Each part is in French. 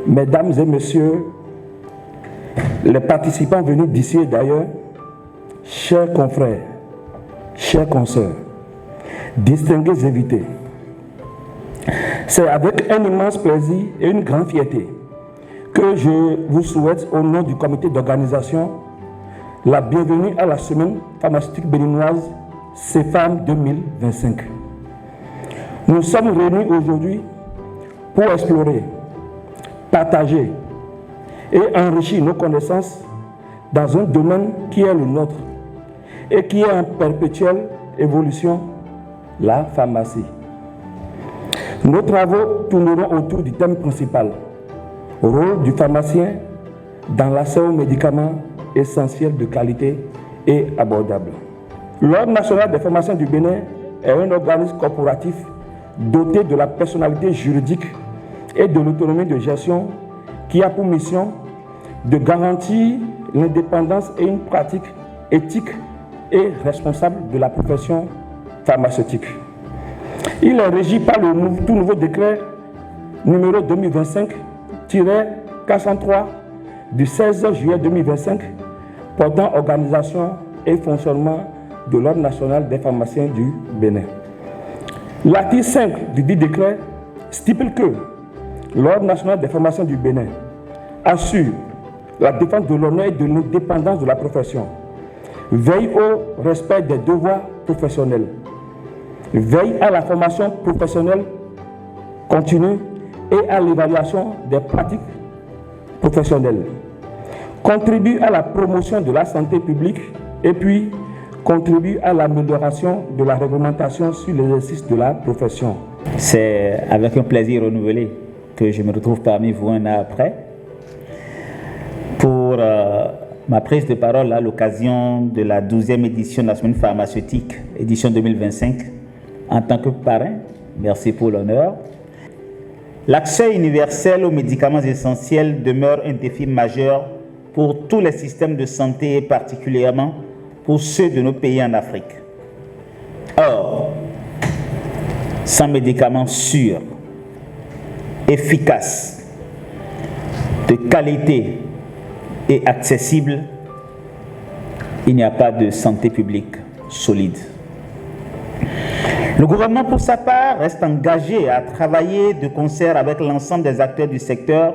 Mesdames et messieurs, les participants venus d'ici et d'ailleurs, chers confrères, chers consoeurs, distingués invités, c'est avec un immense plaisir et une grande fierté que je vous souhaite au nom du comité d'organisation la bienvenue à la semaine pharmaceutique béninoise CEPHAM 2025. Nous sommes réunis aujourd'hui pour explorer, partager et enrichir nos connaissances dans un domaine qui est le nôtre et qui est en perpétuelle évolution, la pharmacie. Nos travaux tourneront autour du thème principal, rôle du pharmacien dans l'accès aux médicaments essentiels de qualité et abordables. L'Ordre national des pharmaciens du Bénin est un organisme corporatif doté de la personnalité juridique et de l'autonomie de gestion qui a pour mission de garantir l'indépendance et une pratique éthique et responsable de la profession pharmaceutique. Il est régi par le tout nouveau décret numéro 2025-403 du 16 juillet 2025 portant organisation et fonctionnement de l'Ordre national des pharmaciens du Bénin. L'article 5 du dit décret stipule que l'Ordre national des pharmaciens du Bénin assure la défense de l'honneur et de l'indépendance de la profession, veille au respect des devoirs professionnels, veille à la formation professionnelle continue et à l'évaluation des pratiques professionnelles, contribue à la promotion de la santé publique et puis contribue à l'amélioration de la réglementation sur l'exercice de la profession. C'est avec un plaisir renouvelé que je me retrouve parmi vous un an après pour ma prise de parole à l'occasion de la 12e édition de la semaine pharmaceutique, édition 2025, en tant que parrain. Merci pour l'honneur. L'accès universel aux médicaments essentiels demeure un défi majeur pour tous les systèmes de santé et particulièrement pour ceux de nos pays en Afrique. Or, sans médicaments sûrs, efficaces, de qualité et accessibles, il n'y a pas de santé publique solide. Le gouvernement, pour sa part, reste engagé à travailler de concert avec l'ensemble des acteurs du secteur,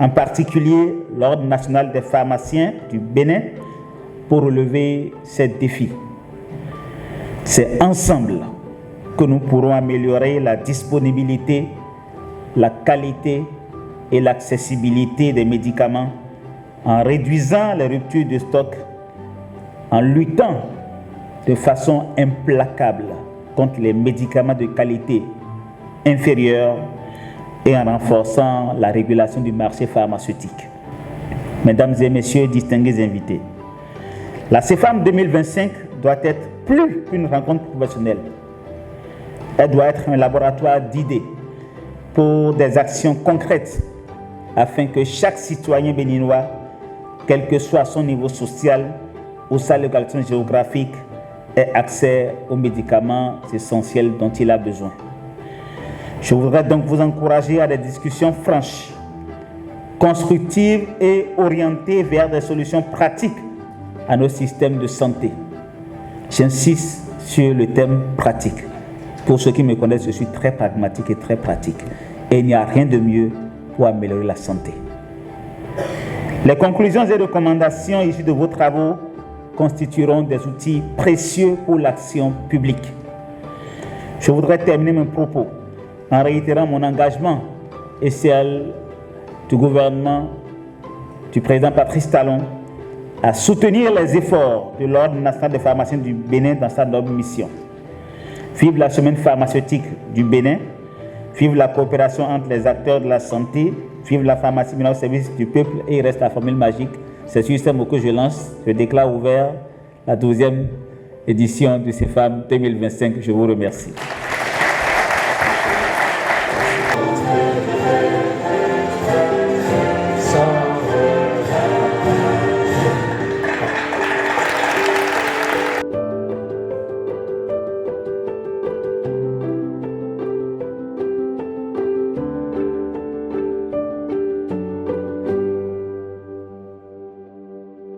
en particulier l'Ordre national des pharmaciens du Bénin, pour relever ces défis. C'est ensemble que nous pourrons améliorer la disponibilité, la qualité et l'accessibilité des médicaments en réduisant les ruptures de stock, en luttant de façon implacable contre les médicaments de qualité inférieure et en renforçant la régulation du marché pharmaceutique. Mesdames et messieurs, distingués invités, la CEPHAM 2025 doit être plus qu'une rencontre professionnelle. Elle doit être un laboratoire d'idées pour des actions concrètes afin que chaque citoyen béninois, quel que soit son niveau social ou sa localisation géographique, ait accès aux médicaments essentiels dont il a besoin. Je voudrais donc vous encourager à des discussions franches, constructives et orientées vers des solutions pratiques à nos systèmes de santé. J'insiste sur le thème pratique. Pour ceux qui me connaissent, je suis très pragmatique et très pratique. Et il n'y a rien de mieux pour améliorer la santé. Les conclusions et recommandations issues de vos travaux constitueront des outils précieux pour l'action publique. Je voudrais terminer mon propos en réitérant mon engagement et celle du gouvernement du président Patrice Talon à soutenir les efforts de l'Ordre national des pharmaciens du Bénin dans sa noble mission. Vive la semaine pharmaceutique du Bénin, vive la coopération entre les acteurs de la santé, vive la pharmacie au service du peuple et il reste la formule magique. C'est sur ce mot que je lance, je déclare ouvert la 12e édition de CEPHAM 2025. Je vous remercie.